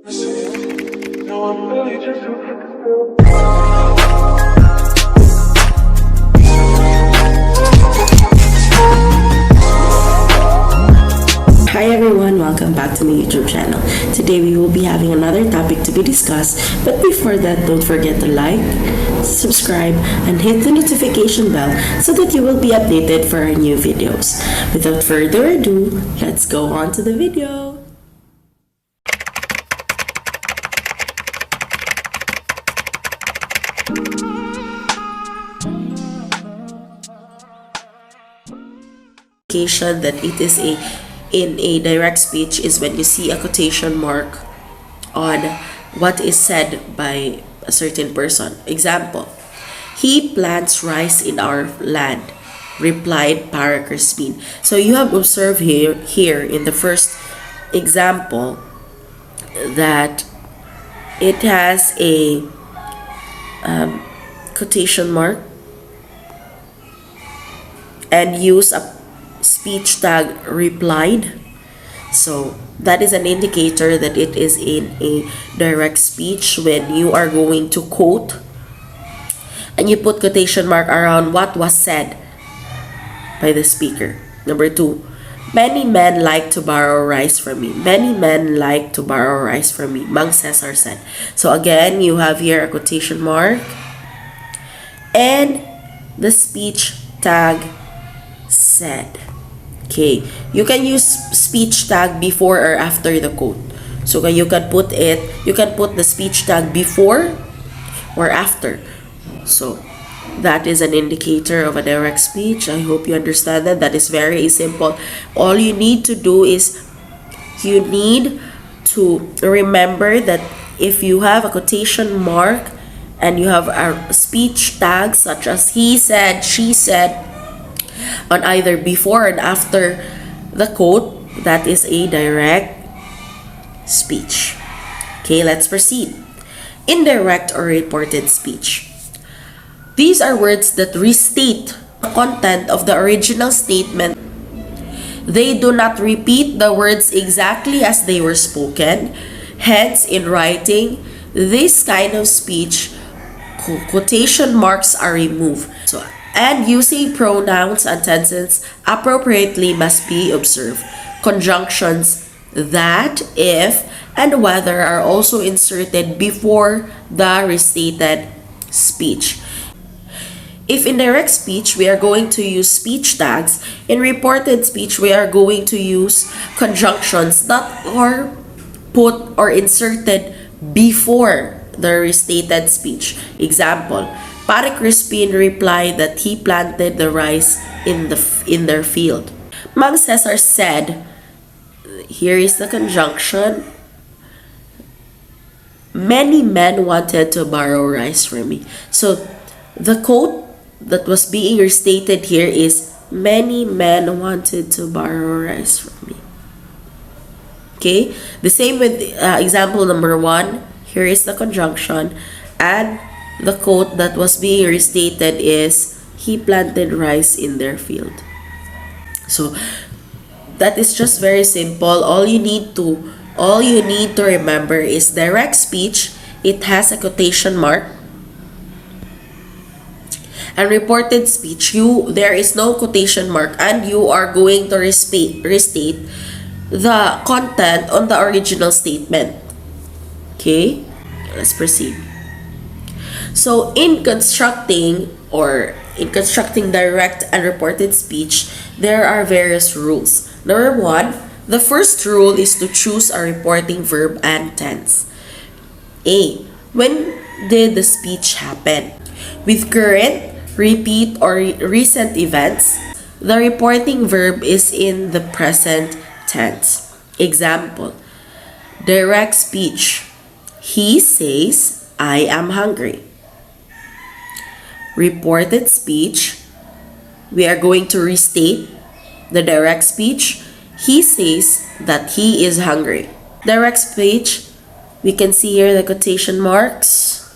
Hi everyone, welcome back to my YouTube channel. Today we will be having another topic to be discussed, but before that, don't forget to like, subscribe, and hit the notification bell so that you will be updated for our new videos. Without further ado, let's go on to the video. That it is in a direct speech is when you see a quotation mark on what is said by a certain person. Example, he plants rice in our land, replied Paracrispine. So you have observed here in the first example that it has a quotation mark and use a speech tag replied. So that is an indicator that it is in a direct speech when you are going to quote and you put quotation mark around what was said by the speaker. Number 2, many men like to borrow rice from me. Many men like to borrow rice from me, Mang Cesar said. So again, you have here a quotation mark and the speech tag said. Okay, you can use speech tag before or after the quote. So you can put the speech tag before or after. So that is an indicator of a direct speech. I hope you understand that. That is very simple. All you need to do is you need to remember that if you have a quotation mark and you have a speech tag such as he said, she said, on either before and after the quote, that is a direct speech. Okay, let's proceed. Indirect or reported speech. These are words that restate the content of the original statement. They do not repeat the words exactly as they were spoken. Hence, in writing this kind of speech, quotation marks are removed. And using pronouns and tenses appropriately must be observed. Conjunctions that, if, and whether are also inserted before the restated speech. If in direct speech, we are going to use speech tags. In reported speech, we are going to use conjunctions that are put or inserted before the restated speech. Example, Paracrispine replied that he planted the rice in their field. Mang Cesar said, here is the conjunction, many men wanted to borrow rice from me. So the quote that was being restated here is, many men wanted to borrow rice from me. Okay, the same with example number 1. Here is the conjunction, and the quote that was being restated is, he planted rice in their field. So that is just very simple. All you need to remember is direct speech, it has a quotation mark. And reported speech, there is no quotation mark and you are going to restate the content on the original statement. Okay, let's proceed. So in constructing direct and reported speech, there are various rules. Number 1, the first rule is to choose a reporting verb and tense. A, when did the speech happen? With current, repeat, or recent events, the reporting verb is in the present tense. Example, direct speech. He says, I am hungry. Reported speech, we are going to restate the direct speech. He says that he is hungry. Direct speech, we can see here the quotation marks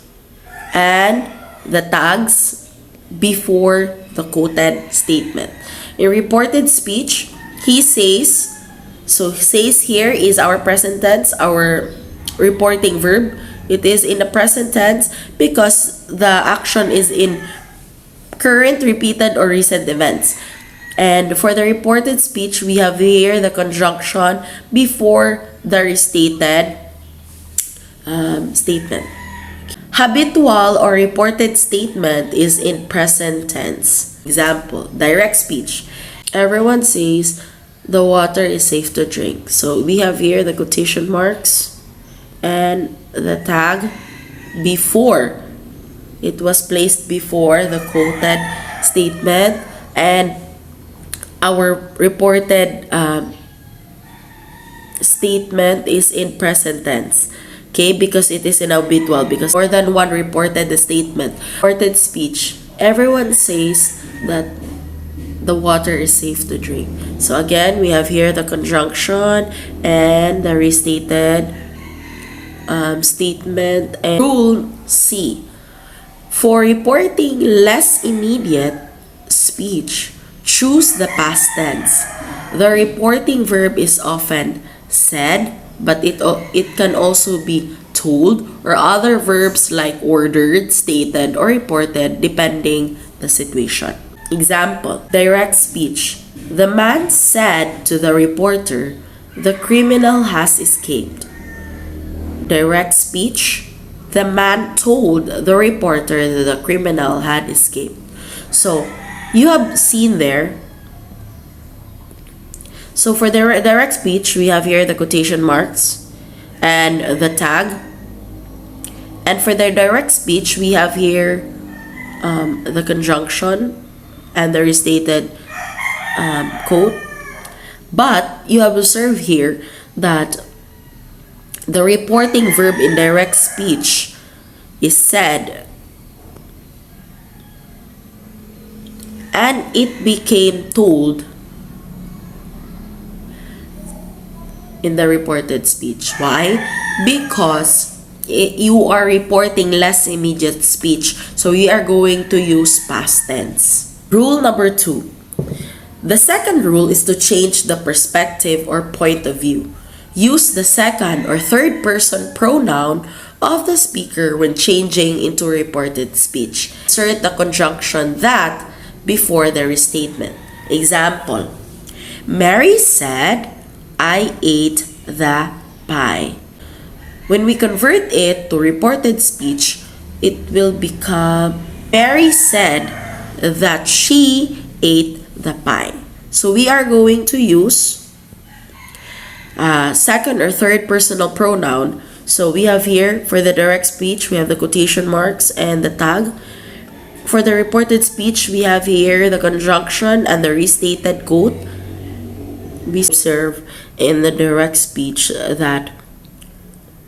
and the tags before the quoted statement. In reported speech, he says, so says here is our present tense, our reporting verb, it is in the present tense because the action is in current, repeated, or recent events. And for the reported speech, we have here the conjunction before the restated statement. Habitual or reported statement is in present tense. Example, direct speech. Everyone says the water is safe to drink. So we have here the quotation marks and the tag before. It was placed before the quoted statement, and our reported statement is in present tense. Okay, because it is in habitual, because more than one reported the statement. Reported speech, everyone says that the water is safe to drink. So again, we have here the conjunction and the restated statement. And rule C, for reporting less immediate speech, choose the past tense. The reporting verb is often said, but it can also be told, or other verbs like ordered, stated, or reported depending the situation. Example, direct speech. The man said to the reporter, the criminal has escaped. Direct speech. The man told the reporter that the criminal had escaped. So, you have seen there. So for the direct speech, we have here the quotation marks and the tag. And for the direct speech, we have here the conjunction and the restated quote. But you have observed here that the reporting verb in direct speech is said, and it became told in the reported speech. Why? Because you are reporting less immediate speech, so we are going to use past tense. Rule number 2. The second rule is to change the perspective or point of view. Use the second or third person pronoun of the speaker when changing into reported speech. Insert the conjunction that before the restatement. Example, Mary said, I ate the pie. When we convert it to reported speech, it will become, Mary said that she ate the pie. So we are going to use second or third personal pronoun. So we have here, for the direct speech, we have the quotation marks and the tag. For the reported speech, we have here the conjunction and the restated quote. We observe in the direct speech that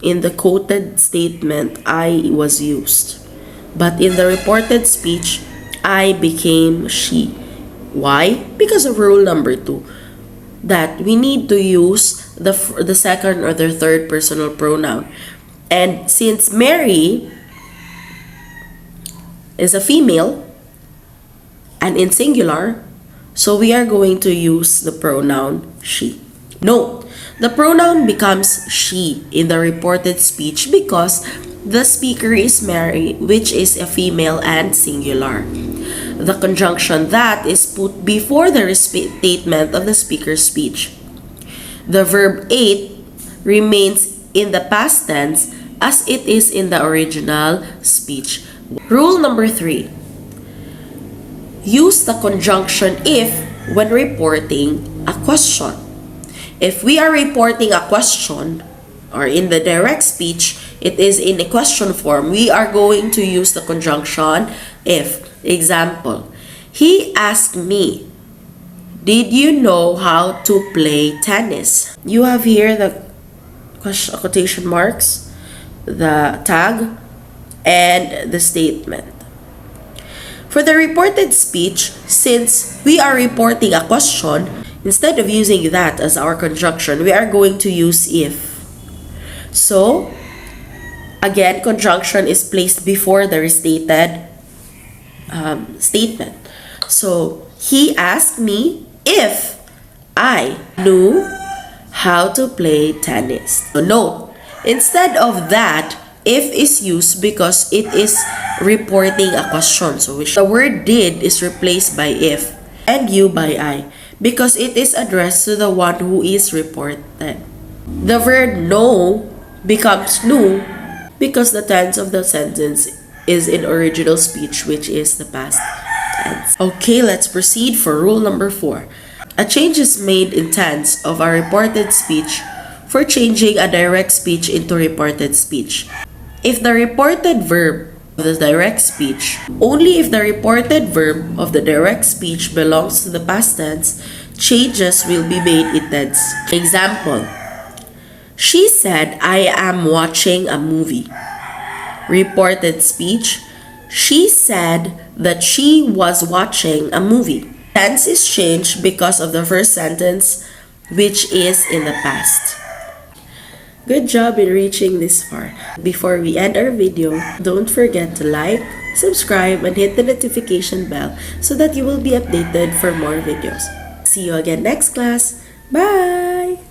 in the quoted statement, I was used. But in the reported speech, I became she. Why? Because of rule number 2, that we need to use the second or the third personal pronoun. And since Mary is a female and in singular, so we are going to use the pronoun she. Note, the pronoun becomes she in the reported speech because the speaker is Mary, which is a female and singular. The conjunction that is put before the restatement of the speaker's speech. The verb ate remains in the past tense as it is in the original speech. Rule number 3. Use the conjunction if when reporting a question. If we are reporting a question, or in the direct speech, it is in a question form, we are going to use the conjunction if. Example, he asked me, did you know how to play tennis? You have here the quotation marks, the tag, and the statement. For the reported speech, since we are reporting a question, instead of using that as our conjunction, we are going to use if. So, again, conjunction is placed before the restated statement. So, he asked me if I knew how to play tennis. So note, Instead of that, if is used because it is reporting a question. So the word did is replaced by if and you by I because it is addressed to the one who is reported. The verb know becomes knew because the tense of the sentence is in original speech, which is the past tense. Okay, let's proceed for rule number 4. A change is made in tense of a reported speech for changing a direct speech into reported speech. If the reported verb of the direct speech, only if the reported verb of the direct speech belongs to the past tense, changes will be made in tense. Example, she said, I am watching a movie. Reported speech, she said that she was watching a movie. Tense is changed because of the first sentence, which is in the past. Good job in reaching this far. Before we end our video, don't forget to like, subscribe, and hit the notification bell so that you will be updated for more videos. See you again next class. Bye!